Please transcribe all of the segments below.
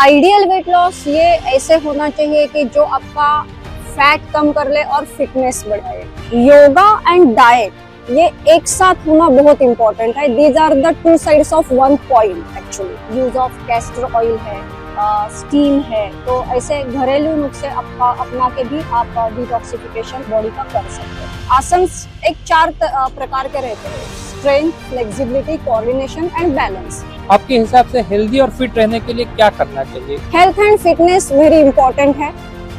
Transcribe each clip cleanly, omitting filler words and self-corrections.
Ideal weight loss ये ऐसे होना चाहिए कि जो आपका फैट कम कर ले और फिटनेस बढ़ाए। योगा एंड डाइट ये एक साथ होना बहुत इंपॉर्टेंट है। These are the two sides of one coin actually. Use of castor oil है, स्टीम है, तो ऐसे घरेलू नुस्खे अपना के भी आप डिटॉक्सिफिकेशन बॉडी का कर सकते हैं। आसन एक 4 प्रकार के रहते हैं: strength, flexibility, coordination and balance. आपके हिसाब से हेल्दी और फिट रहने के लिए क्या करना चाहिए? Health and fitness very important है,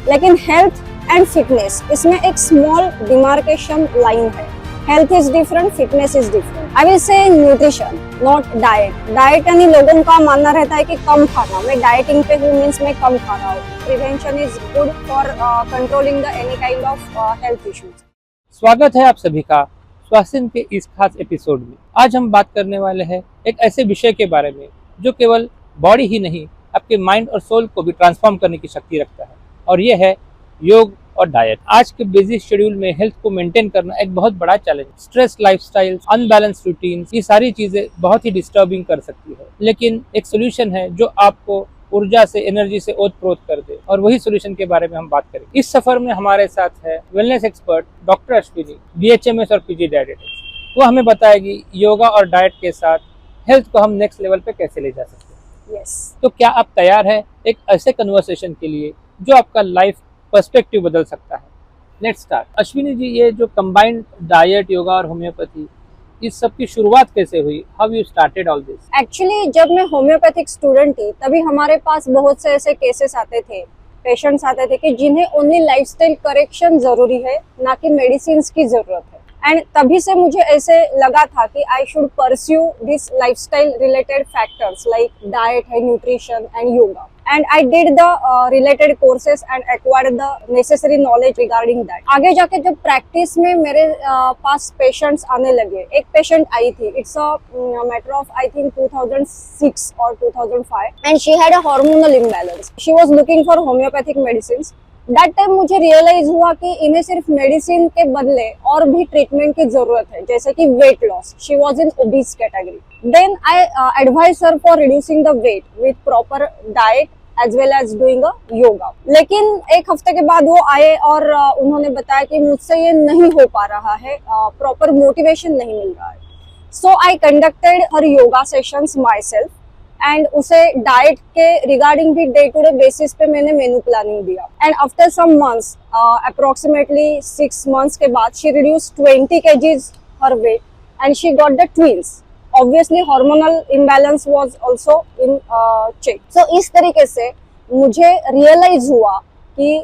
लेकिन हेल्थ एंड फिटनेस इसमें एक स्मॉल डिमार्केशन लाइन है। Health is different, fitness is different. I will से न्यूट्रिशन, नॉट डाइट। डाइट यानी लोगों का मानना रहता है कि कम खाना। मैं डाइटिंग पे हूँ मीन्स मैं कम खा रहा हूँ। Prevention is good for controlling the any kind of health issues. स्वागत है आप सभी का स्वास्थ्य के इस खास एपिसोड में। आज हम बात करने वाले हैं एक ऐसे विषय के बारे में जो केवल बॉडी ही नहीं, आपके माइंड और सोल को भी ट्रांसफॉर्म करने की शक्ति रखता है, और ये है योग और डाइट। आज के बिजी शेड्यूल में हेल्थ को मेंटेन करना एक बहुत बड़ा challenge. Stress lifestyle, unbalance routine, ये सारी चीजें बहुत ही डिस्टर्बिंग कर सकती है, लेकिन एक सोल्यूशन है जो आपको ऊर्जा से, एनर्जी से ओतप्रोत कर दे, और वही सोल्यूशन के बारे में हम बात करेंगे। इस सफर में हमारे साथ है wellness expert doctor Ashwini, BHMS और PG डायटिटिक्स। वो हमें बताएगी योगा और डाइट के साथ हेल्थ को हम नेक्स्ट लेवल पे कैसे ले जा सकते हैं। यस। तो क्या आप तैयार है एक ऐसे कन्वर्सेशन के लिए जो आपका लाइफ पर्सपेक्टिव बदल सकता है? Let's start. अश्विनी जी, ये जो कंबाइंड डाइट, योगा और होम्योपैथी, इस सब की शुरुआत कैसे हुई? How you started all this? Actually जब मैं होम्योपैथिक स्टूडेंट थी तभी हमारे पास बहुत से ऐसे केसेस आते थे, पेशेंट्स आते थे कि जिन्हें ओनली लाइफस्टाइल करेक्शन जरूरी है, ना कि मेडिसिन की जरूरत है। एंड तभी से मुझे ऐसे लगा था कि I should pursue this lifestyle related factors like diet है, nutrition and yoga. And I did the related courses and acquired the necessary knowledge regarding that. आगे जाके जब प्रैक्टिस में मेरे पास पेशेंट्स आने लगे, एक पेशेंट आई थी, it's a matter of I think 2006 और 2005, and she had a hormonal imbalance. She was looking for homeopathic medicines. That time मुझे रियलाइज हुआ कि इन्हें सिर्फ मेडिसिन के बदले और भी ट्रीटमेंट की जरूरत है, जैसे कि weight loss. She was in obese category. Then I advise her for reducing the weight with proper diet as well as doing yoga. लेकिन एक हफ्ते के बाद वो आए और उन्होंने बताया कि मुझसे ये नहीं हो पा रहा है, प्रॉपर मोटिवेशन नहीं मिल रहा है। So I conducted her yoga sessions myself, and उसे डाइट के रिगार्डिंग भी डे टू डे बेसिस पे मैंने मेनू प्लानिंग दिया। And after some months, approximately 6 months के बाद, she reduce 20 kgs her weight and she got the twins. Obviously hormonal imbalance was also in check. So इस तरीके से मुझे रियलाइज हुआ कि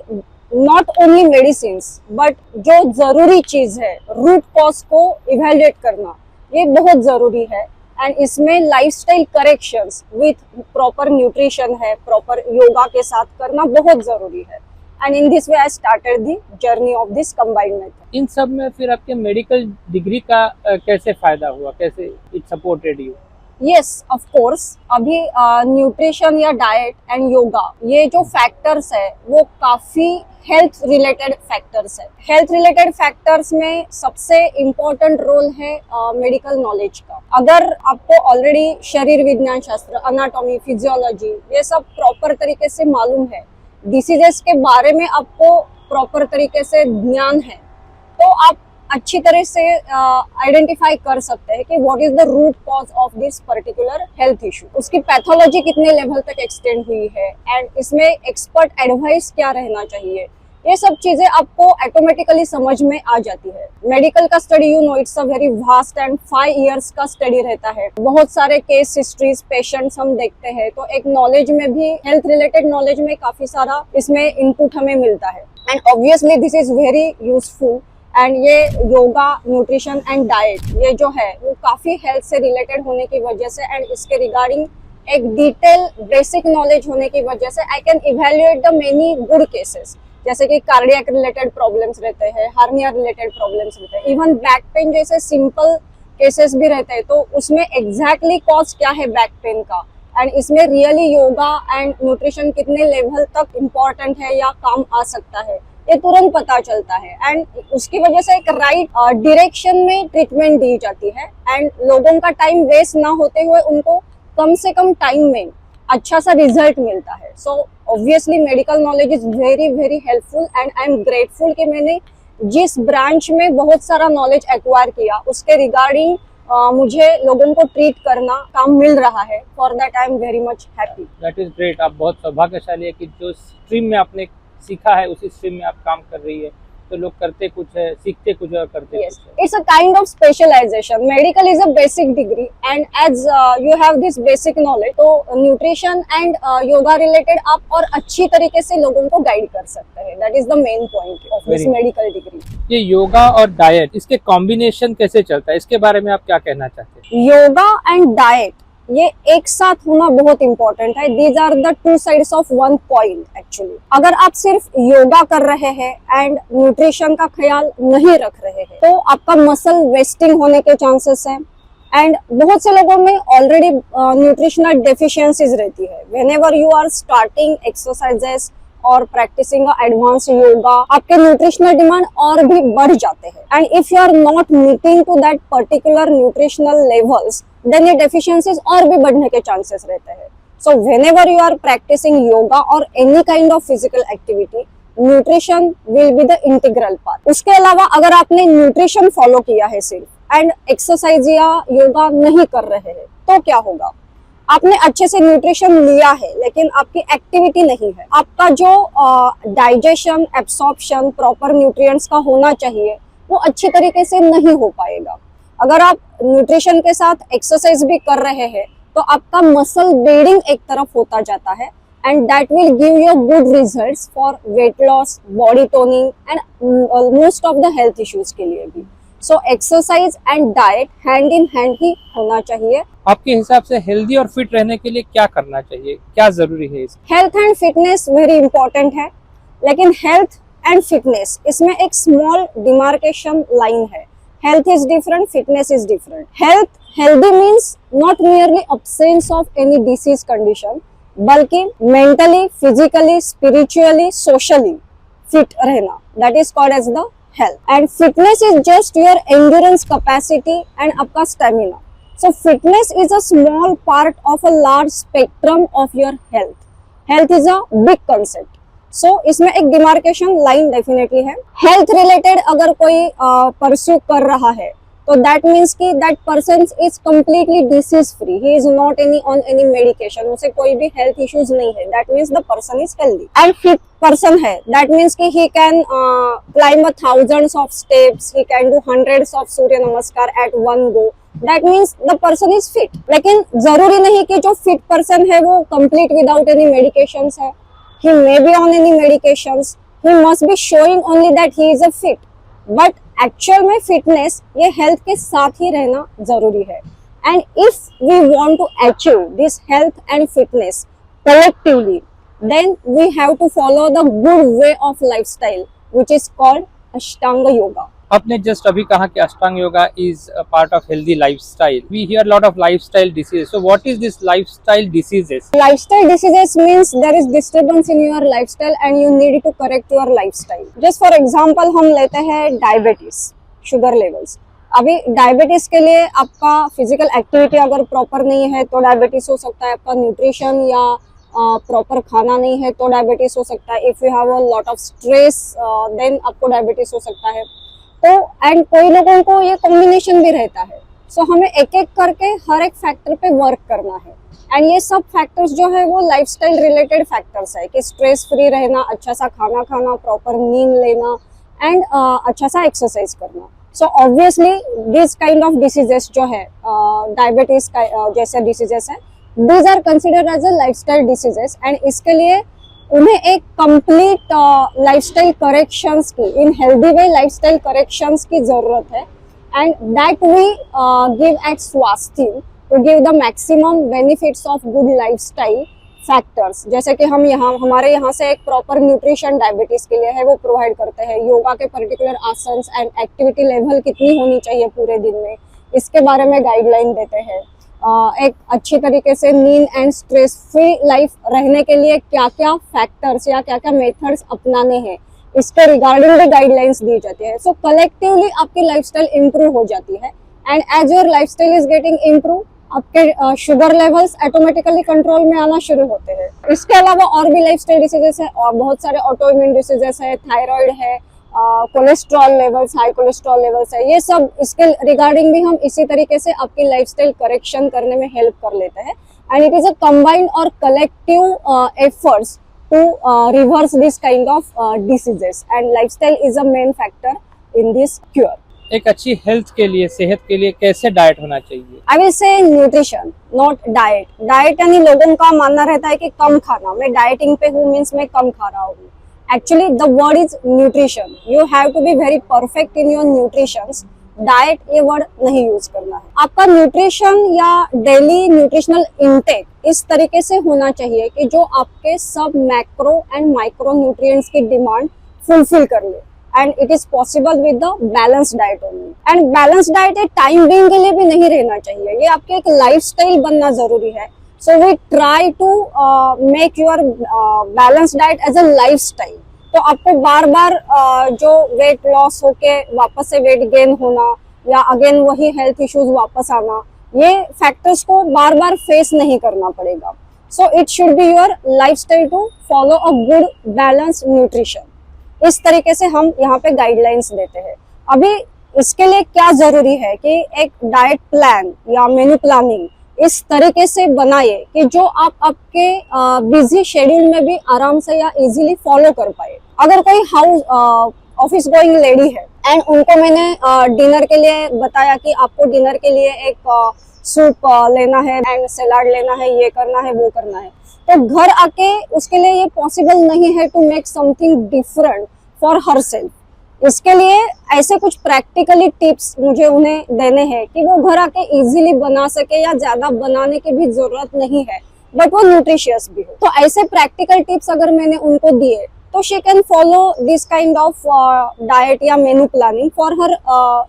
नॉट ओनली मेडिसिन बट जो जरूरी चीज है, रूट कॉज को इवेल्युएट करना, ये बहुत जरूरी है। एंड इसमें lifestyle corrections with proper nutrition है, प्रॉपर योगा के साथ करना बहुत जरूरी है। And in this way I started the journey of this combined method. इन सब में फिर आपके मेडिकल डिग्री का कैसे फायदा हुआ? कैसे it supported you? Yes, of course. अभी न्यूट्रिशन या डाइट एंड योगा, ये जो फैक्टर्स है वो काफी हेल्थ रिलेटेड फैक्टर्स है। हेल्थ रिलेटेड फैक्टर्स में सबसे इम्पोर्टेंट रोल है मेडिकल नॉलेज का। अगर आपको ऑलरेडी शरीर विज्ञान शास्त्र, अनाटॉमी, फिजियोलॉजी, ये सब प्रॉपर तरीके से मालूम है, डिसीजेस के बारे में आपको प्रॉपर तरीके से ज्ञान है, तो आप अच्छी तरह से आइडेंटिफाई कर सकते हैं कि what is the root cause of this particular health issue, उसकी पैथोलॉजी कितने लेवल तक एक्सटेंड हुई है, एंड इसमें एक्सपर्ट एडवाइस क्या रहना चाहिए। ये सब चीजें आपको ऑटोमेटिकली समझ में आ जाती है। मेडिकल का study, you know, it's a very vast and 5 years का स्टडी रहता है। बहुत सारे केस हिस्ट्रीज, पेशेंट्स हम देखते हैं, तो एक नॉलेज में भी, हेल्थ रिलेटेड नॉलेज में काफी सारा इसमें इनपुट हमें मिलता है। And obviously this is very useful. And ये योगा, न्यूट्रिशन एंड डाइट, ये जो है वो काफी हेल्थ से रिलेटेड होने की वजह से, एंड इसके रिगार्डिंग एक डिटेल बेसिक नॉलेज होने की वजह से, I can evaluate the many good cases, जैसे कि कार्डियक रिलेटेड प्रॉब्लम्स रहते हैं, हार्निया रिलेटेड प्रॉब्लम्स रहते हैं, इवन बैक पेन जैसे सिंपल केसेस भी रहते हैं। तो उसमें एग्जैक्टली कॉज क्या है बैक पेन का, एंड इसमें रियली योगा एंड न्यूट्रिशन कितने लेवल तक इम्पोर्टेंट है या काम आ सकता है, ये तुरंत पता चलता है। एंड उसकी वजह से एक राइट डायरेक्शन में ट्रीटमेंट दी जाती है, एंड लोगों का टाइम वेस्ट ना होते हुए उनको कम से कम टाइम में अच्छा सा रिजल्ट मिलता है। So obviously medical knowledge is very very helpful and I am grateful कि मैंने जिस ब्रांच में बहुत सारा नॉलेज एक्वायर किया उसके रिगार्डिंग मुझे लोगों को ट्रीट करना काम मिल रहा है। For that I am very much happy. That is great. आप बहुत सौभाग्यशाली है कि जो स्ट्रीम में आपने सीखा है उसी स्ट्रीम में आप काम कर रही है। तो लोग करते कुछ है, सीखते कुछ है और करते Yes, कुछ है। it's a kind of specialization. Medical is a basic degree, and as you have this basic knowledge, तो nutrition and yoga related आप और अच्छी तरीके से लोगों को गाइड कर सकते हैं। That is the main point of this Very medical degree. ये योगा और डाइट इसके कॉम्बिनेशन कैसे चलता है, इसके बारे में आप क्या कहना चाहते हैं? योगा एंड डाइट ये एक साथ होना बहुत इंपॉर्टेंट है। These are the two sides of one coin actually. अगर आप सिर्फ योगा कर रहे हैं एंड न्यूट्रिशन का ख्याल नहीं रख रहे हैं तो आपका मसल वेस्टिंग होने के चांसेस है। एंड बहुत से लोगों में ऑलरेडी न्यूट्रिशनल डेफिशिएंसीज रहती है। Whenever you are starting exercises और प्रैक्टिसिंग एडवांस योगा आपके न्यूट्रिशनल डिमांड और भी बढ़ जाते हैं। And if you are not meeting to that particular nutritional levels then ये डेफिशिएंसीज और भी बढ़ने के चांसेस रहते हैं। So whenever you are practicing yoga और any kind of physical activity nutrition will be the integral part. उसके अलावा अगर आपने न्यूट्रिशन फॉलो किया है सिर्फ एंड एक्सरसाइज या योगा नहीं कर रहे हैं तो क्या होगा? आपने अच्छे से न्यूट्रिशन लिया है लेकिन आपकी एक्टिविटी नहीं है। आपका जो डाइजेशन एब्सॉर्प्शन प्रॉपर न्यूट्रिएंट्स का होना चाहिए वो अच्छी तरीके से नहीं हो पाएगा। अगर आप न्यूट्रिशन के साथ एक्सरसाइज भी कर रहे हैं तो आपका मसल बिल्डिंग एक तरफ होता जाता है and that will give you good results for weight loss, body toning and most of the health issues के लिए भी। So exercise and diet hand in hand ही होना चाहिए। आपके हिसाब से हेल्दी और फिट रहने के लिए क्या करना चाहिए, क्या जरूरी है? Health and fitness very important है, लेकिन हेल्थ एंड फिटनेस इसमें एक स्मॉल डिमार्केशन लाइन है। Health is different, fitness is different. Health healthy means not merely absence of any disease condition, बल्कि mentally, physically, spiritually, socially fit रहना, that is called as the health. And fitness is just your endurance capacity and आपका stamina. So fitness is a small part of a large spectrum of your health. Health is a big concept. So इसमें एक demarcation line definitely है। Health related अगर कोई pursue कर रहा है तो that means कि that person is completely disease free. He is not on any medication. उसे कोई भी health issues नहीं है। That means the person is healthy. And fit person है। That means कि he can climb a thousands of steps. He can do hundreds of सूर्य नमस्कार at one go. That means the person is fit. लेकिन जरूरी नहीं कि जो fit person है वो complete without any medications है। He may be on any medications. He must be showing only that he is a fit. But actual में fitness ये हेल्थ के साथ ही रहना जरूरी है। And if we want to achieve this health and fitness collectively then we have to follow the good way of lifestyle which is called Ashtanga yoga. आपने just अभी कहा कि Ashtanga yoga is a part of healthy lifestyle. We hear lot of lifestyle diseases. So what is this lifestyle diseases? Lifestyle diseases means there is disturbance in your lifestyle and you need to correct your lifestyle. Just for example हम लेते हैं diabetes, sugar levels. अभी diabetes के लिए आपका physical activity अगर proper नहीं है तो डायबिटीज हो सकता है। आपका न्यूट्रिशन या प्रॉपर खाना नहीं है तो डायबिटीज हो सकता है। If you have a lot of stress then आपको डायबिटीज हो सकता है। तो एंड कोई लोगों को ये कॉम्बिनेशन भी रहता है। सो हमें एक एक करके हर एक फैक्टर पे वर्क करना है। एंड ये सब फैक्टर्स जो है वो लाइफस्टाइल रिलेटेड फैक्टर्स है कि स्ट्रेस फ्री रहना, अच्छा सा खाना खाना, प्रॉपर नींद लेना एंड अच्छा सा एक्सरसाइज करना। So obviously this kind of diseases जो है डायबिटीज जैसे डिसीजेस है, these are considered as a lifestyle diseases and इसके लिए उन्हें एक कंप्लीट लाइफस्टाइल करेक्शंस की, in healthy way lifestyle corrections की जरूरत है। And that we give at Swasthya to give the maximum benefits of good lifestyle factors. जैसे कि हम यहाँ हमारे यहाँ से एक प्रॉपर न्यूट्रिशन डायबिटीज के लिए है वो प्रोवाइड करते हैं। योगा के particular asanas and activity level कितनी होनी चाहिए पूरे दिन में, इसके बारे में गाइडलाइन देते हैं। एक अच्छी तरीके से नींद एंड स्ट्रेस फ्री लाइफ रहने के लिए क्या क्या फैक्टर्स या क्या क्या मेथड्स अपनाने हैं, इसके रिगार्डिंग भी गाइडलाइंस दी जाती है। सो कलेक्टिवली आपकी लाइफस्टाइल इंप्रूव हो जाती है and as your lifestyle is getting improve आपके शुगर लेवल्स ऑटोमेटिकली कंट्रोल में आना शुरू होते हैं। इसके अलावा और भी लाइफस्टाइल डिसीजेस है और बहुत सारे ऑटो इम्यून डिसीजेस है, थायराइड है, cholesterol levels, high cholesterol levels है, ये सब इसके रिगार्डिंग भी हम इसी तरीके से आपकी लाइफस्टाइल करेक्शन करने में हेल्प कर लेते हैं। And it is a combined और collective efforts to reverse this kind of diseases and lifestyle is a main factor in this cure. एक अच्छी हेल्थ के लिए, सेहत के लिए कैसे डाइट होना चाहिए? आई विल से न्यूट्रिशन, नॉट डाइट। डाइट यानी लोगों का मानना रहता है कि कम खाना, मैं डाइटिंग पे हूँ मीन्स मैं कम खा रहा हूँ। Actually the word is nutrition, you have to be very perfect in your nutrition. Diet ये वर्ड नहीं यूज करना है। आपका न्यूट्रिशन या डेली न्यूट्रिशनल इनटेक इस तरीके से होना चाहिए कि जो आपके सब मैक्रो एंड माइक्रो न्यूट्रिएंट्स की डिमांड फुलफिल कर ले। And it is possible with the balance diet only. And balance diet एक टाइम बीइंग के लिए भी नहीं रहना चाहिए, ये आपके एक लाइफस्टाइल बनना जरूरी है। So we try to make your balance diet as a lifestyle. तो आपको बार बार जो वेट लॉस होके वापस से वेट गेन होना या अगेन वही हेल्थ इश्यूज वापस आना, ये फैक्टर्स को बार बार फेस नहीं करना पड़ेगा। So it should be your lifestyle to follow a good balance nutrition. इस तरीके से हम यहाँ पे गाइडलाइंस देते हैं। अभी इसके लिए क्या जरूरी है कि एक डाइट प्लान या मेन्यू प्लानिंग इस तरीके से बनाए कि जो आप आपके बिजी शेड्यूल में भी आराम से या इजीली फॉलो कर पाए। अगर कोई हाउस ऑफिस गोइंग लेडी है एंड उनको मैंने डिनर के लिए बताया कि आपको डिनर के लिए एक सूप लेना है एंड सलाद लेना है, ये करना है, वो करना है, तो घर आके उसके लिए ये पॉसिबल नहीं है to make something different for herself. इसके लिए ऐसे कुछ प्रैक्टिकली टिप्स मुझे उन्हें देने हैं कि वो घर आके इजीली बना सके या ज्यादा बनाने की भी जरूरत नहीं है बट वो न्यूट्रिशियस भी हो। तो ऐसे प्रैक्टिकल टिप्स अगर मैंने उनको दिए तो she can follow this kind of diet या menu planning for her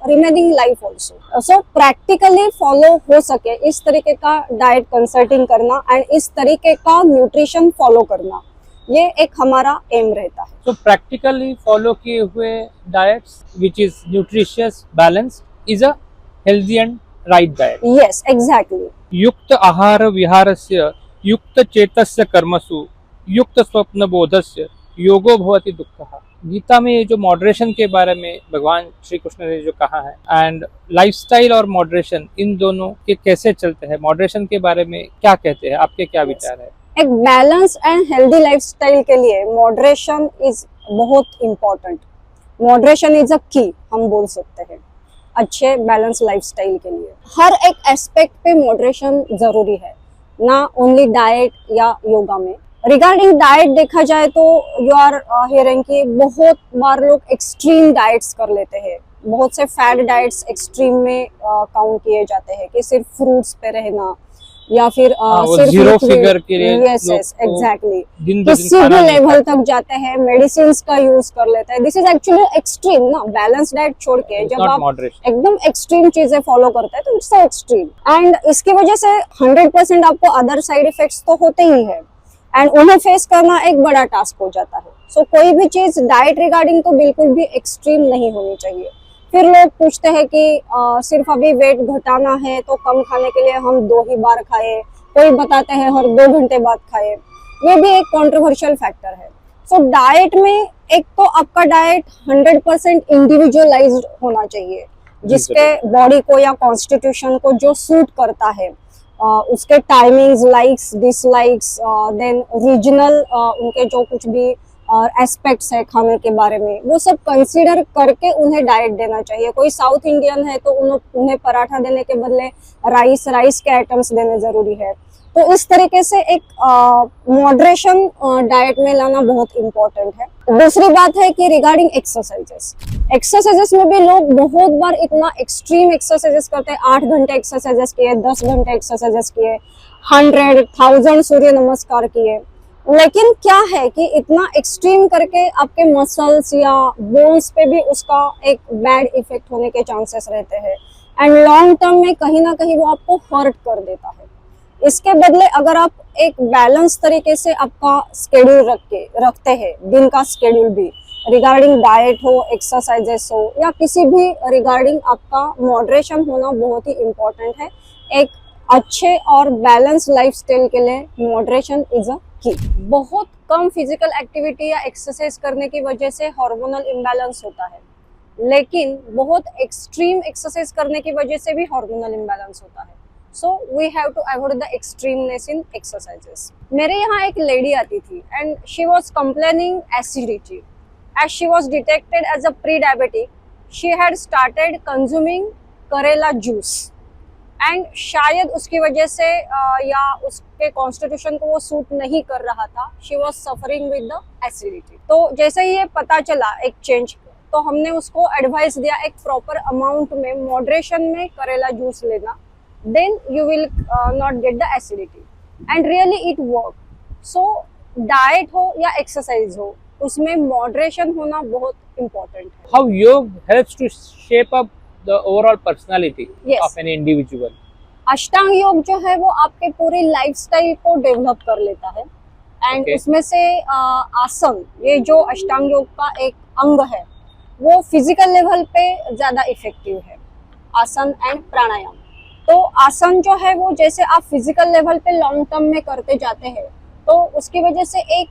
remaining life also. So practically follow हो सके इस तरीके का डाइट कंसल्टिंग करना एंड इस तरीके का न्यूट्रिशन फॉलो करना, ये एक हमारा एम रहता है। तो प्रैक्टिकली फॉलो किए हुए diets which is nutritious balance is a healthy and right diet. Yes, exactly. युक्त आहार विहारस्य युक्त चेतस्य कर्मसु युक्त स्वप्न बोधस्य योगो भवति दुःखः। गीता में ये जो मॉडरेशन के बारे में भगवान श्री कृष्ण ने जो कहा है एंड लाइफस्टाइल और मॉडरेशन इन दोनों के कैसे चलते हैं, मॉडरेशन के बारे में क्या कहते हैं, आपके क्या विचार है? एक बैलेंस एंड हेल्दी लाइफस्टाइल के लिए मॉडरेशन इज बहुत इम्पोर्टेंट। मॉडरेशन इज अ की, हम बोल सकते हैं अच्छे बैलेंस लाइफस्टाइल के लिए। हर एक एस्पेक्ट पे मॉडरेशन जरूरी है, ना ओनली डाइट या योगा में। रिगार्डिंग डाइट देखा जाए तो यू आर हियरिंग कि बहुत बार लोग एक्सट्रीम डाइट्स कर लेते हैं। बहुत से फैट डाइट्स एक्सट्रीम में काउंट किए जाते हैं कि सिर्फ फ्रूट्स पे रहना या फिर सिर्फ जीरो फिगर के लिए यस एग्जैक्टली दिन किसी भी लेवल तक जाते हैं, मेडिसिन का यूज कर लेते हैं। दिस इज एक्चुअली एक्सट्रीम ना। बैलेंस डाइट छोड़ के जब आप एकदम एक्सट्रीम चीजें फॉलो करते हैं तो इट्स एक्सट्रीम एंड इसकी वजह से 100% आपको अदर साइड इफेक्ट्स तो होते ही है एंड उन्हें फेस करना एक बड़ा टास्क हो जाता है। सो कोई भी चीज डाइट रिगार्डिंग तो बिल्कुल भी एक्सट्रीम नहीं होनी चाहिए। फिर लोग पूछते हैं कि सिर्फ अभी वेट घटाना है तो कम खाने के लिए हम 2 ही बार खाए, कोई बताते हैं हर 2 घंटे बाद खाए, ये भी एक कंट्रोवर्शियल फैक्टर है। सो डाइट में एक तो आपका डाइट 100% इंडिविजुअलाइज्ड होना चाहिए, जिसके बॉडी को या कॉन्स्टिट्यूशन को जो सूट करता है, उसके timings, likes, dislikes, then regional उनके जो कुछ भी एस्पेक्ट्स है खाने के बारे में, वो सब कंसीडर करके उन्हें डाइट देना चाहिए। कोई साउथ इंडियन है तो उन्हें पराठा देने के बदले राइस के आइटम्स देने जरूरी है। तो इस तरीके से एक मॉडरेशन डाइट में लाना बहुत इम्पोर्टेंट है। दूसरी बात है कि रिगार्डिंग एक्सरसाइजेस में भी लोग बहुत बार इतना एक्सट्रीम एक्सरसाइजेस करते हैं। 8 घंटे एक्सरसाइजेस किए, 10 घंटे एक्सरसाइजेस किए, 100,000 सूर्य नमस्कार किए, लेकिन क्या है कि इतना एक्सट्रीम करके आपके मसल्स या बोन्स पे भी उसका एक बैड इफेक्ट होने के चांसेस रहते हैं एंड लॉन्ग टर्म में कहीं ना कहीं वो आपको हर्ट कर देता है। इसके बदले अगर आप एक बैलेंस तरीके से आपका स्केड्यूल रखते हैं, दिन का स्केड्यूल भी रिगार्डिंग डाइट हो, एक्सरसाइजेस हो या किसी भी रिगार्डिंग, आपका मॉडरेशन होना बहुत ही इम्पोर्टेंट है। एक अच्छे और बैलेंस लाइफस्टाइल के लिए मॉडरेशन इज अ की। बहुत कम फिजिकल एक्टिविटी या एक्सरसाइज करने की वजह से हार्मोनल इम्बैलेंस होता है, लेकिन बहुत एक्सट्रीम एक्सरसाइज करने की वजह से भी हार्मोनल इम्बैलेंस होता है। So we have to avoid the extremeness in exercises. मेरे यहाँ एक लेडी आती थी and she was complaining acidity. As she was detected as a pre-diabetic, she had started consuming करेला जूस एंड शायद उसकी वजह से या उसके कॉन्स्टिट्यूशन को वो सूट नहीं कर रहा था, she was suffering with the acidity. तो जैसे ही ये पता चला एक चेंज, तो हमने उसको एडवाइस दिया एक प्रॉपर अमाउंट में मॉडरेशन में करेला जूस लेना, then you will not get the acidity and really it work. So diet हो या एक्सरसाइज हो, उसमें मॉडरेशन होना बहुत इम्पोर्टेंट है। How yoga helps to shape up the overall personality Yes. of an individual. अष्टांग योग जो है वो आपके पूरी लाइफस्टाइल को डेवलप कर लेता है एंड Okay. उसमें से आसन, ये जो अष्टांग योग का एक अंग है, वो फिजिकल लेवल पे ज्यादा इफेक्टिव है, आसन एंड प्राणायाम। तो आसन जो है वो जैसे आप फिजिकल लेवल पे लॉन्ग टर्म में करते जाते हैं, तो उसकी वजह से एक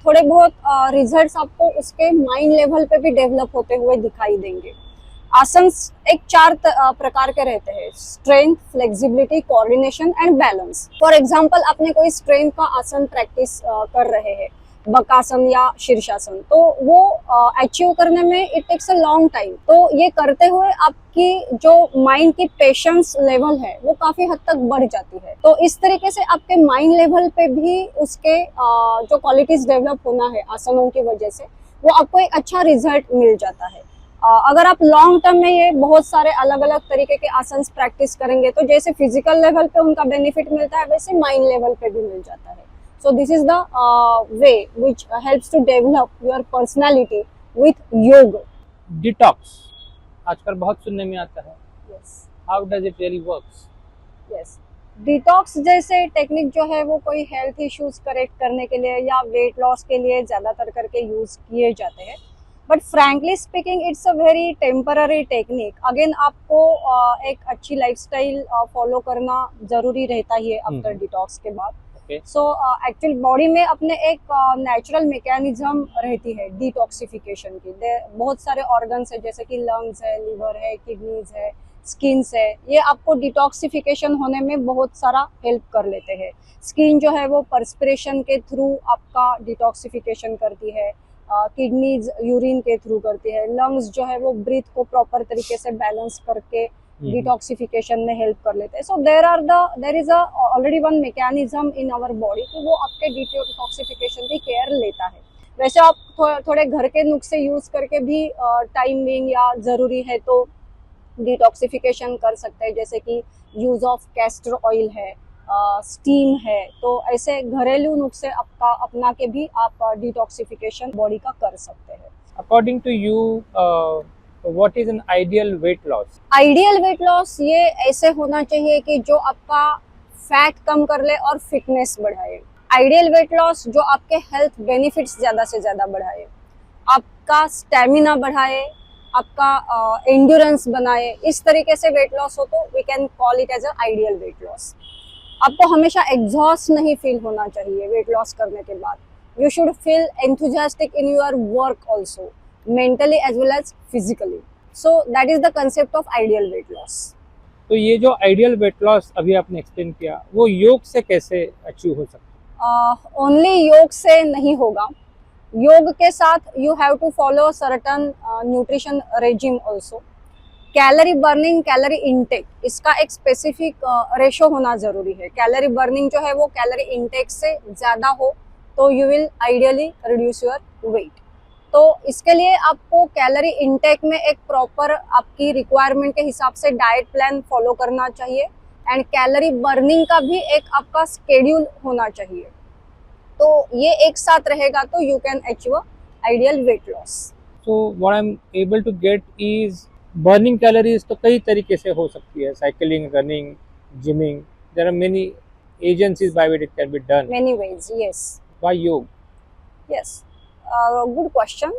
थोड़े बहुत रिजल्ट्स आपको उसके माइंड लेवल पे भी डेवलप होते हुए दिखाई देंगे। आसन एक 4 प्रकार के रहते हैं, strength, flexibility, coordination and balance. For example आपने कोई स्ट्रेंथ का आसन प्रैक्टिस कर रहे हैं, बकासन या शीर्षासन, तो वो अचीव करने में it takes a long time. तो ये करते हुए आपकी जो माइंड की पेशेंस लेवल है वो काफी हद तक बढ़ जाती है। तो इस तरीके से आपके माइंड लेवल पे भी उसके जो क्वालिटीज डेवलप होना है आसनों की वजह से, वो आपको एक अच्छा रिजल्ट मिल जाता है। अगर आप लॉन्ग टर्म में ये बहुत सारे अलग अलग तरीके के आसन प्रैक्टिस करेंगे, तो जैसे फिजिकल लेवल पे उनका बेनिफिट मिलता है, वैसे माइंड लेवल पे भी मिल जाता है। So this is the way which helps to develop your personality with yoga. Detox. आजकल बहुत सुनने में आता है. Yes. How does it really works? Yes. Detox जैसे टेक्निक जो है वो कोई हेल्थ इश्यूज करेक्ट करने के लिए या वेट लॉस के लिए ज्यादातर करके यूज किए जाते हैं, but frankly speaking it's a very temporary technique. Again आपको एक अच्छी लाइफस्टाइल फॉलो करना जरूरी रहता ही है आफ्टर डिटॉक्स के बाद। सो एक्चुअल बॉडी में अपने एक नेचुरल मैकेनिज्म रहती है डिटॉक्सिफिकेशन की। बहुत सारे ऑर्गन्स है, जैसे कि लंग्स है, लिवर है, किडनीज है, स्किन्स है, ये आपको डिटॉक्सिफिकेशन होने में बहुत सारा हेल्प कर लेते हैं। स्किन जो है वो पर्सपिरेशन के थ्रू आपका डिटॉक्सिफिकेशन करती है, किडनीज यूरिन के थ्रू करती है, लंग्स जो है वो ब्रीथ को प्रॉपर तरीके से बैलेंस करके डिटॉक्सिफिकेशन में हेल्प कर लेते हैं। So there is already one mechanism in our body कि वो आपके डिटॉक्सिफिकेशन की केयर लेता है। वैसे आप थोड़े घर के नुस्खे यूज करके भी टाइमिंग या जरूरी है तो डिटॉक्सिफिकेशन कर सकते हैं, जैसे कि यूज ऑफ कैस्टर ऑयल है, स्टीम है। तो ऐसे घरेलू नुस्खे आपका अपना के भी आप डिटॉक्सिफिकेशन बॉडी का कर सकते हैं। According to you, what is an ideal weight loss? Ideal weight loss ये ऐसे होना चाहिए कि जो आपका फैट कम कर ले और फिटनेस बढ़ाए। आइडियल वेट लॉस जो आपके हेल्थ बेनिफिट्स ज्यादा से ज्यादा बढ़ाए, आपका स्टेमिना बढ़ाए, आपका एंड्योरेंस बनाए, इस तरीके से वेट लॉस हो तो we can call it as a ideal weight loss. आपको हमेशा एग्जॉस्ट नहीं फील होना चाहिए वेट लॉस करने के बाद। You should feel enthusiastic in your work also, mentally as well as physically. So that is the concept of ideal weight loss. तो ये जो आइडियल वेट लॉस अभी आपने एक्सप्लेन किया, वो योग से कैसे अचीव हो सकता है? ओनली योग से नहीं होगा। योग के साथ you have to follow certain nutrition regime also. Calorie burning, calorie intake, इसका एक स्पेसिफिक रेशो होना जरूरी है। कैलोरी बर्निंग जो है वो कैलोरी इनटेक से ज्यादा हो तो you will ideally reduce your weight. तो इसके लिए आपको कैलोरी इनटेक में एक प्रॉपर आपकी रिक्वायरमेंट के हिसाब से डाइट प्लान फॉलो करना चाहिए एंड कैलोरी बर्निंग का भी एक आपका स्केड्यूल होना चाहिए। तो ये एक साथ रहेगा तो you can achieve ideal weight loss. So what I'm able to get is burning calories तो कई तरीके से हो सकती है, cycling, running, gymming. There are many agencies by which it can be done. Many ways, yes. Why yoga? Yes. Good question.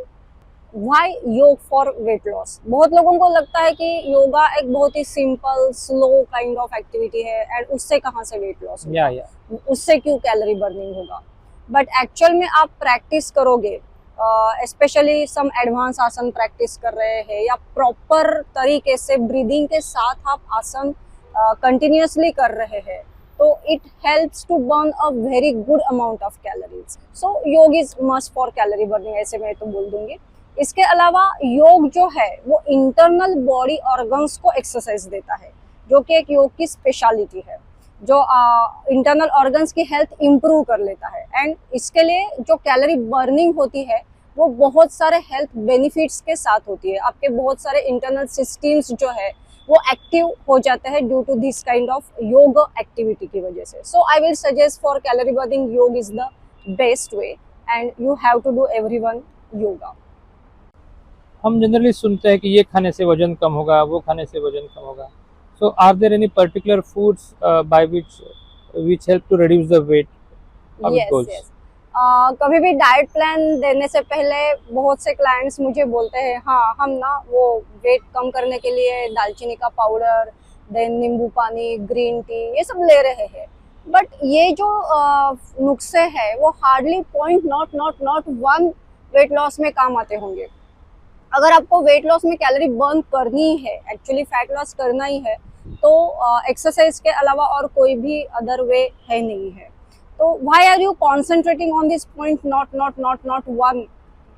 Why yoga for weight loss? बहुत लोगों को लगता है कि योगा एक बहुत ही simple slow kind of activity है एंड उससे कहाँ से वेट लॉस होगा, या उससे क्यों कैलोरी बर्निंग होगा। बट एक्चुअल में आप प्रैक्टिस करोगे, स्पेशली सम एडवांस आसन प्रैक्टिस कर रहे हैं या प्रॉपर तरीके से ब्रीदिंग के साथ आप आसन कंटिन्यूअसली कर रहे हैं, तो it helps to burn a very good amount of calories. So yoga is must for calorie burning, ऐसे मैं तो बोल दूंगी। इसके अलावा योग जो है वो इंटरनल बॉडी ऑर्गन्स को एक्सरसाइज देता है, जो कि एक योग की स्पेशलिटी है, जो इंटरनल ऑर्गन्स की हेल्थ इंप्रूव कर लेता है। एंड इसके लिए जो कैलोरी बर्निंग होती है वो बहुत सारे हेल्थ बेनिफिट्स के साथ होती है। आपके बहुत सारे इंटरनल सिस्टम्स जो है वो एक्टिव हो जाते हैं due to this kind of yoga activity की वजह से। So I will suggest for calorie burning yoga is the best way and you have to do everyone yoga. हम जनरली सुनते हैं कि ये खाने से वजन कम होगा, वो खाने से वजन कम होगा। So are there any particular foods by which help to reduce the weight of yes goals? Yes, कभी भी डाइट प्लान देने से पहले बहुत से क्लाइंट्स मुझे बोलते हैं हाँ हम ना वो वेट कम करने के लिए दालचीनी का पाउडर, देन नींबू पानी, ग्रीन टी, ये सब ले रहे हैं। बट ये जो नुस्खे हैं वो hardly point not one weight loss में काम आते होंगे। अगर आपको वेट लॉस में कैलोरी बर्न करनी है, एक्चुअली फैट लॉस करना ही है, तो एक्सरसाइज के अलावा और कोई भी अदर वे है नहीं है। तो why are you concentrating on this point not one,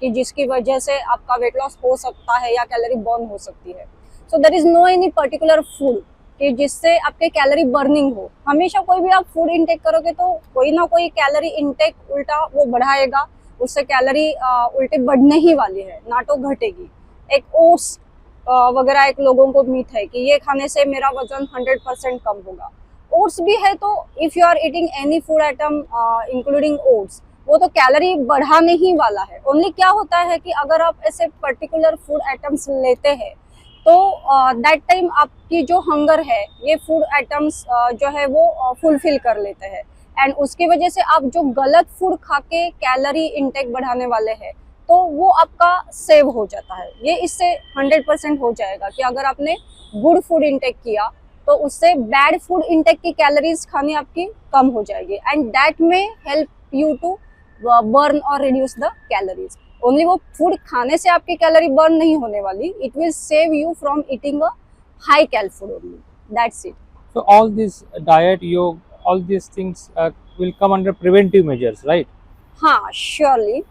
कि जिसकी वजह से आपका वेट लॉस हो सकता है या कैलोरी बर्न हो सकती है। So there is no any particular food कि जिससे आपके कैलोरी बर्निंग हो। हमेशा कोई भी आप फूड इनटेक करोगे तो कोई ना कोई कैलोरी इनटेक उल्टा वो बढ़ाएगा, उससे कैलोरी उल्टे बढ़ने ही वाली है, ना तो घटेगी। एक ओट्स वगैरह एक लोगों को मिथ है कि ये खाने से मेरा वजन 100% कम होगा। ओट्स भी है तो if you are eating any food item including oats, वो तो कैलोरी बढ़ाने ही वाला है। ओनली क्या होता है कि अगर आप ऐसे पर्टिकुलर फूड आइटम्स लेते हैं तो दैट टाइम आपकी जो हंगर है ये फूड आइटम्स जो है वो फुलफिल कर लेते हैं, एंड उसकी वजह से आप जो गलत फूड खा के कैलोरी इनटेक बढ़ाने वाले हैं तो वो आपका सेव हो जाता है। ये इससे 100% हो जाएगा कि अगर आपने गुड फूड इनटेक किया तो उससे बैड फूड इनटेक की कैलोरीज खानी आपकी कम हो जाएगी, एंड दैट में हेल्प यू टू बर्न और रिड्यूस द कैलोरीज। ओनली वो फूड खाने से आपकी कैलोरी बर्न नहीं होने वाली, it will save you from eating a high cal food only, that's it. So all this diet, yoga, all these things will come under preventive measures, right? हाँ surely,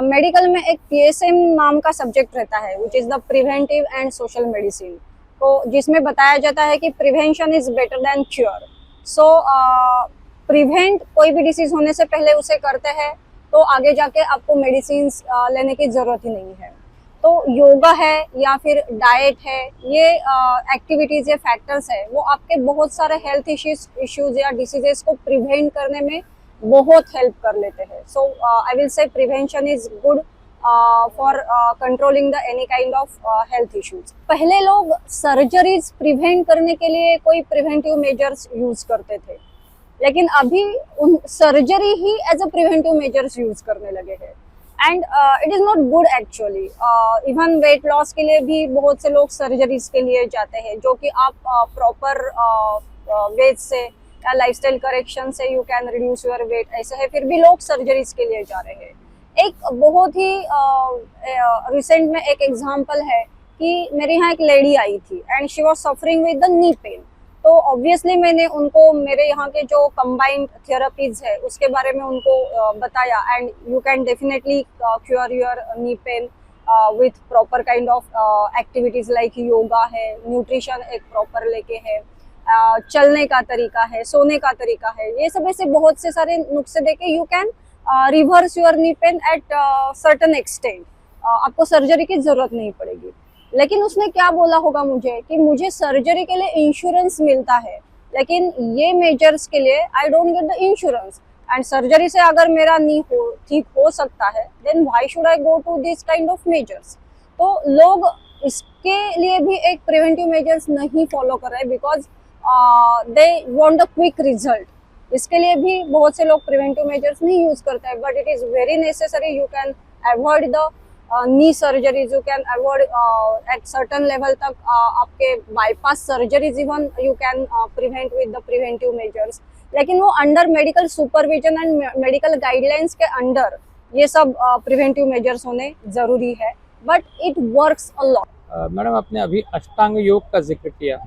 medical में एक PSM नाम का subject रहता है which is the preventive and social medicine, तो जिसमें बताया जाता है कि prevention is better than cure. So prevent कोई भी डिसीज होने से पहले उसे करते हैं तो आगे जाके आपको मेडिसिन लेने की जरूरत ही नहीं है। तो योगा है या फिर डाइट है, ये एक्टिविटीज या फैक्टर्स है वो आपके बहुत सारे हेल्थ इश्यूज या डिसीजेस को प्रिवेंट करने में बहुत हेल्प कर लेते हैं। So I will say prevention is good for controlling the any kind of health issues. पहले लोग सर्जरीज प्रिवेंट करने के लिए कोई प्रिवेंटिव मेजर्स यूज करते थे, लेकिन अभी उन सर्जरी ही as a preventive measures use करने लगे हैं, and it is not good actually. Even weight loss के लिए भी बहुत से लोग सर्जरीज के लिए जाते हैं, जो कि आप प्रॉपर वेज से या लाइफस्टाइल करेक्शन से you can reduce your weight, ऐसे है फिर भी लोग सर्जरीज के लिए जा रहे हैं। एक बहुत ही रिसेंट में एक एग्जांपल है कि मेरे यहाँ एक लेडी आई थी and she was suffering with the knee pain. तो ऑब्वियसली मैंने उनको मेरे यहाँ के जो कंबाइंड थेरेपीज है उसके बारे में उनको बताया, and you can definitely cure your knee pain with proper kind of activities like yoga है, न्यूट्रिशन एक प्रॉपर लेके है, चलने का तरीका है, सोने का तरीका है, ये सब ऐसे बहुत से सारे नुस्खे देके you can reverse your knee pain at certain extent. आपको सर्जरी की जरूरत नहीं पड़ेगी। लेकिन उसने क्या बोला होगा मुझे कि मुझे सर्जरी के लिए इंश्योरेंस मिलता है, लेकिन ये मेजर्स के लिए I don't get the insurance, and surgery से अगर मेरा नी ठीक हो सकता है then why should I go to this kind of measures. तो लोग इसके लिए भी एक प्रिवेंटिव मेजर्स नहीं फॉलो कर रहे because they want the quick result. इसके लिए भी बहुत से लोग प्रिवेंटिव मेजर्स नहीं यूज करते हैं, but it is very necessary. You can avoid the knee surgeries you can avoid at certain level तक, आपके bypass surgeries even you can prevent with the preventive measures. लेकिन वो under medical supervision and medical guidelines के under ये सब preventive measures होने जरूरी है, but it works a lot. Madam, आपने अभी अष्टांग योग का जिक्र किया,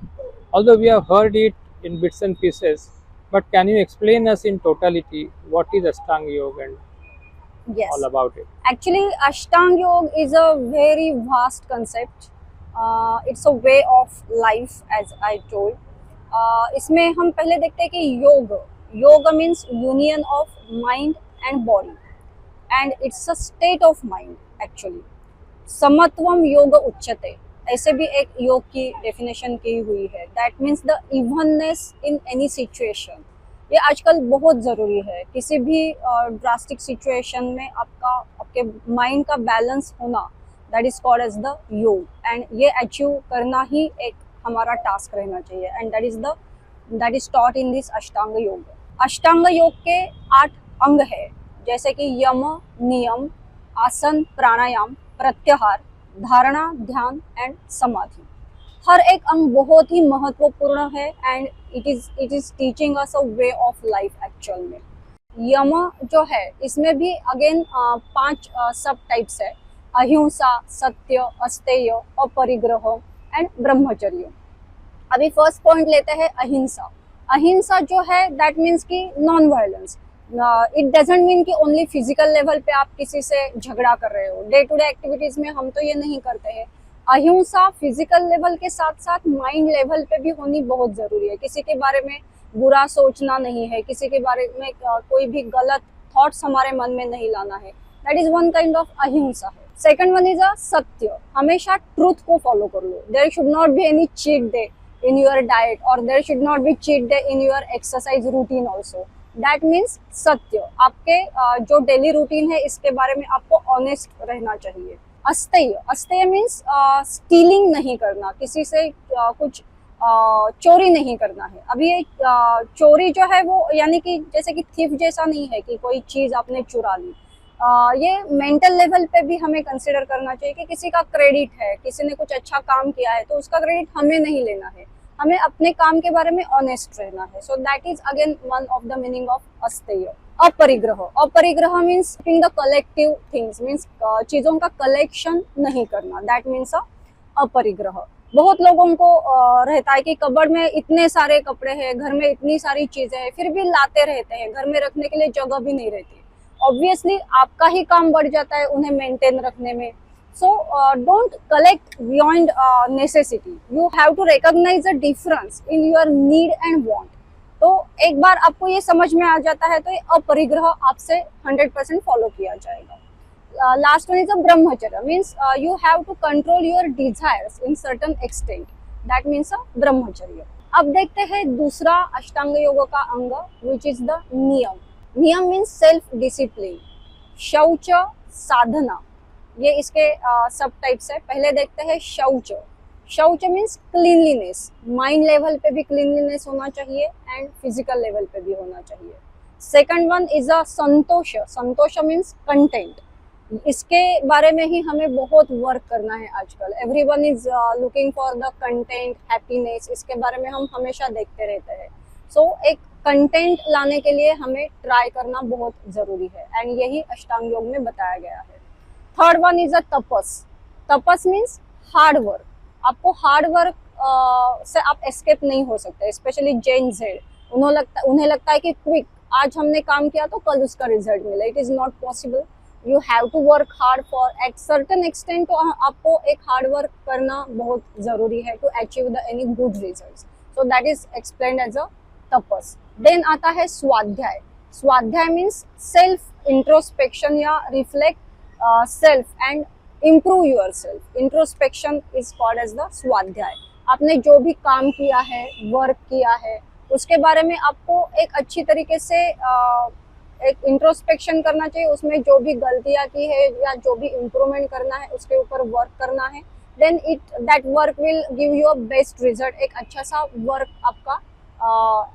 although we have heard it in bits and pieces, but can you explain us in totality what is Ashtanga Yoga and Yes. all about it? Actually, Ashtanga Yoga is a very vast concept. It's a way of life, as I told. इसमें हम पहले देखते हैं कि yoga means union of mind and body, and it's a state of mind actually. समत्वम योग उच्यते, ऐसे भी एक योग की डेफिनेशन की हुई है। That means the evenness in any situation. ये आजकल बहुत ज़रूरी है, किसी भी ड्रास्टिक सिचुएशन में आपके माइंड का बैलेंस होना, that is called as the yoga, and ये अचीव करना ही एक हमारा टास्क रहना चाहिए, and that is taught in this Ashtanga yoga. अष्टांग योग के 8 अंग है, जैसे कि यम, नियम, आसन, प्राणायाम, प्रत्याहार, धारणा, ध्यान एंड समाधि। हर एक अंग बहुत ही महत्वपूर्ण है, and it is teaching us a way of life actual में। यम जो है, इसमें भी अगेन 5 सब टाइप्स है, अहिंसा, सत्य, अस्तेय, अपरिग्रह एंड ब्रह्मचर्य। अभी फर्स्ट पॉइंट लेते हैं अहिंसा। अहिंसा जो है दैट मीन्स कि non violence. It doesn't mean कि ओनली फिजिकल लेवल पे आप किसी से झगड़ा कर रहे हो। डे टू डे एक्टिविटीज में हम तो ये नहीं करते हैं। अहिंसा फिजिकल लेवल के साथ साथ माइंड लेवल पे भी होनी बहुत जरूरी है। किसी के बारे में बुरा सोचना नहीं है, किसी के बारे में कोई भी गलत थॉट्स हमारे मन में नहीं लाना है। That is one kind of अहिंसा है। सेकंड वन इज अ सत्य। हमेशा ट्रूथ को फॉलो कर लो। There should not be any cheat day in your diet, और there should not be cheat day in your exercise routine also. That means satya. आपके जो डेली रूटीन है इसके बारे में आपको ऑनेस्ट रहना चाहिए। अस्तेय, अस्तेय मीन्स स्टीलिंग नहीं करना, किसी से कुछ चोरी नहीं करना है। अभी ये चोरी जो है वो यानी कि जैसे कि थीफ जैसा नहीं है कि कोई चीज आपने चुरा ली। ये मेंटल लेवल पे भी हमें कंसिडर करना चाहिए कि किसी का क्रेडिट है, किसी ने कुछ अच्छा काम किया है तो उसका क्रेडिट हमें नहीं लेना है, हमें अपने काम के बारे में ऑनेस्ट रहना है। So that is again one of the meaning of asteya. Aparigraha, aparigraha means the collective things, means चीजों का कलेक्शन नहीं करना, दैट मीन्स अपरिग्रह। बहुत लोगों को रहता है कि कबर्ड में इतने सारे कपड़े हैं, घर में इतनी सारी चीजें हैं, फिर भी लाते रहते हैं, घर में रखने के लिए जगह भी नहीं रहती। ऑब्वियसली आपका ही काम बढ़ जाता है उन्हें मेंटेन रखने में। So don't collect beyond necessity. You have to recognize the difference in your need and want. तो एक बार आपको ये समझ में आ जाता है तो ये अपरिग्रह आपसे 100% फॉलो किया जाएगा। Last one is a brahmacharya, means you have to control your desires in certain extent, that means a brahmacharya. अब देखते हैं दूसरा अष्टांग योग का अंग, विच इज द नियम। नियम मीन्स सेल्फ डिसिप्लिन। शौच, साधना, ये इसके सब टाइप्स है। पहले देखते हैं शौच। शौच मीन्स क्लीनलीनेस। माइंड लेवल पे भी क्लीनलीनेस होना चाहिए एंड फिजिकल लेवल पे भी होना चाहिए। Second one is a Santosh. Santosh means content. इसके बारे में ही हमें बहुत वर्क करना है आजकल। Everyone is looking for the content, happiness, इसके बारे में हम हमेशा देखते रहते हैं। सो एक कंटेंट लाने के लिए हमें ट्राई करना बहुत जरूरी है, एंड यही अष्टांग योग में बताया गया है। Third one is a tapas. Tapas means hard work. आपको हार्ड वर्क से आप एस्केप नहीं हो सकते, स्पेशली जेन जेड। उन्हें लगता है कि क्विक, आज हमने काम किया तो कल उसका रिजल्ट मिले। It is not possible. You have to work hard for at certain extent. तो आपको एक हार्ड वर्क करना बहुत जरूरी है to achieve the any good result. So that is explained as a tapas. Then आता है स्वाध्याय। स्वाध्याय मीन्स सेल्फ इंट्रोस्पेक्शन या reflect self and improve yourself. Introspection is called as the swadhyaya. आपने जो भी काम किया है, वर्क किया है, उसके बारे में आपको एक अच्छी तरीके से एक इंट्रोस्पेक्शन करना चाहिए। उसमें जो भी गलतियां की है या जो भी इम्प्रूवमेंट करना है उसके ऊपर वर्क करना है। Then that work will give you a best result. एक अच्छा सा वर्क आपका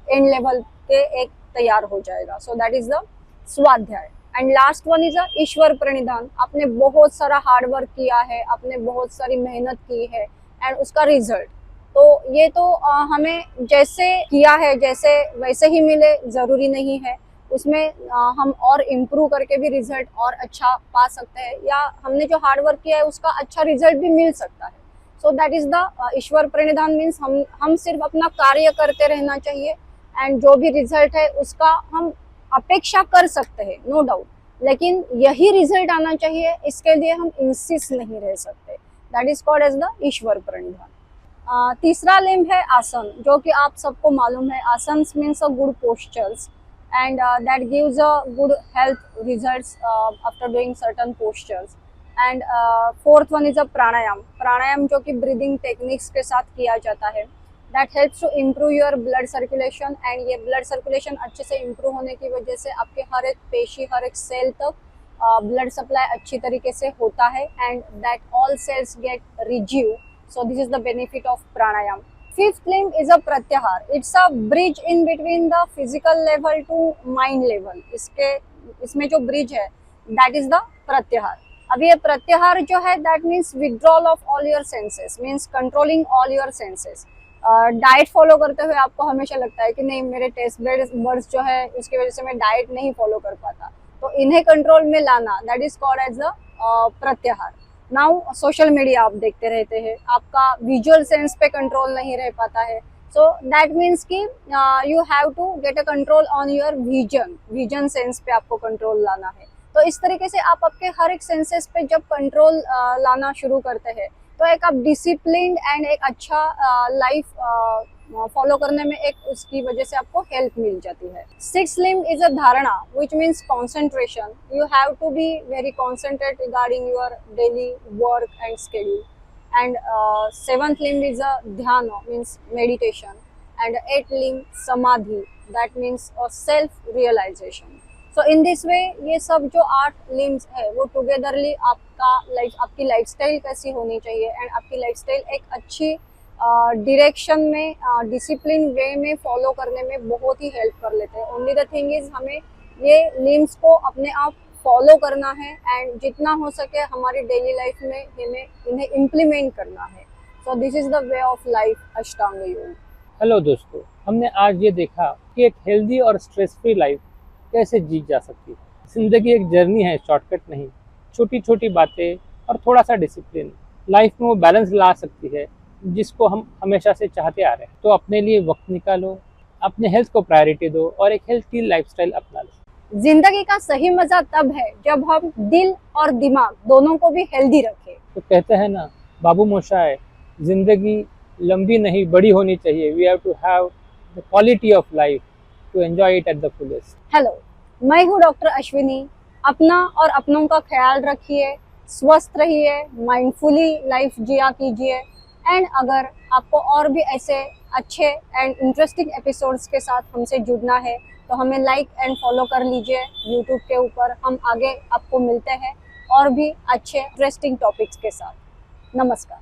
एंड लेवल पे एक तैयार हो जाएगा। सो दैट इज द स्वाध्याय। एंड लास्ट वन इज ईश्वर प्रणिधान। आपने बहुत सारा हार्ड वर्क किया है, आपने बहुत सारी मेहनत की है एंड उसका रिजल्ट, तो ये तो हमें जैसे किया है जैसे वैसे ही मिले जरूरी नहीं है। उसमें हम और इम्प्रूव करके भी रिजल्ट और अच्छा पा सकते हैं, या हमने जो हार्ड वर्क किया है उसका अच्छा रिजल्ट भी मिल सकता है। So that is the Ishwara pranidhana means हम सिर्फ अपना कार्य करते रहना चाहिए एंड जो भी रिजल्ट है उसका हम अपेक्षा कर सकते हैं, नो डाउट, लेकिन यही रिजल्ट आना चाहिए इसके लिए हम इंसिस्ट नहीं रह सकते। That is called as the Ishwara pranidhana. तीसरा लिम्ब है आसन, जो कि आप सबको मालूम है। आसन means a good postures and that gives a good health results after doing certain postures. And fourth one is a pranayam। प्राणायाम जो कि ब्रीदिंग टेक्निक्स के साथ किया जाता है, that helps to improve your blood circulation। and ये blood circulation अच्छे से improve होने की वजह से आपके हर एक पेशी, हर एक सेल तक blood supply अच्छी तरीके से होता है and that all cells get rejuve। so this is the benefit of pranayam। Fifth limb is a pratyahar। It's a bridge in between the physical level to mind level। इसमें जो bridge है that is the pratyahar। अब ये प्रत्याहार जो है that means withdrawal of all your senses, means controlling all your senses। Diet follow करते हुए आपको हमेशा लगता है कि नहीं मेरे टेस्ट बर्ड्स जो है उसकी वजह से मैं डाइट नहीं फॉलो कर पाता, तो इन्हें कंट्रोल में लाना that is called as the प्रत्याहार। नाउ सोशल मीडिया आप देखते रहते हैं, आपका विजुअल सेंस पे कंट्रोल नहीं रह पाता है, सो दैट मीन्स कि you have to get a control on your vision sense पे आपको कंट्रोल लाना है। तो इस तरीके से आप आपके हर एक सेंसेस पे जब कंट्रोल लाना शुरू करते हैं तो एक आप डिसिप्लिन्ड एंड एक अच्छा लाइफ फॉलो करने में एक उसकी वजह से आपको हेल्प मिल जाती है। Sixth limb is a dharana which means concentration. You have to be very concentrate regarding your daily work and schedule. And seventh limb is a dhyana means meditation. And eight limb samadhi, that means self realization. So in this way ये सब जो 8 limbs है वो togetherly आपकी lifestyle कैसी होनी चाहिए and आपकी लाइफस्टाइल एक अच्छी डायरेक्शन में डिसिप्लिन वे में फॉलो करने में बहुत ही हेल्प कर लेते हैं। ओनली द थिंग इज हमें ये लिम्ब्स को अपने आप फॉलो करना है एंड जितना हो सके हमारी डेली लाइफ में इन्हें इम्प्लीमेंट करना है। So this is the way of life अष्टांग योग। हेलो दोस्तों, हमने आज ये देखा कि एक हेल्दी और स्ट्रेस फ्री लाइफ कैसे जी जा सकती है। जिंदगी एक जर्नी है, शॉर्टकट नहीं। छोटी छोटी बातें और थोड़ा सा डिसिप्लिन लाइफ में वो बैलेंस ला सकती है जिसको हम हमेशा से चाहते आ रहे हैं। तो अपने लिए वक्त निकालो, अपने हेल्थ को प्रायोरिटी दो और एक हेल्थी लाइफस्टाइल अपना लो। जिंदगी का सही मजा तब है जब हम दिल और दिमाग दोनों को भी हेल्दी रखें। तो कहते हैं ना बाबू मोशाय, जिंदगी लंबी नहीं बड़ी होनी चाहिए। We have to have the quality of life to enjoy it at the fullest. Hello, मैं हूँ डॉक्टर अश्विनी। अपना और अपनों का ख्याल रखिए, स्वस्थ रहिए, माइंडफुली लाइफ जिया कीजिए। एंड अगर आपको और भी ऐसे अच्छे एंड इंटरेस्टिंग एपिसोड्स के साथ हमसे जुड़ना है तो हमें लाइक एंड फॉलो कर लीजिए यूट्यूब के ऊपर। हम आगे आपको मिलते हैं और भी अच्छे इंटरेस्टिंग टॉपिक्स के साथ। नमस्कार।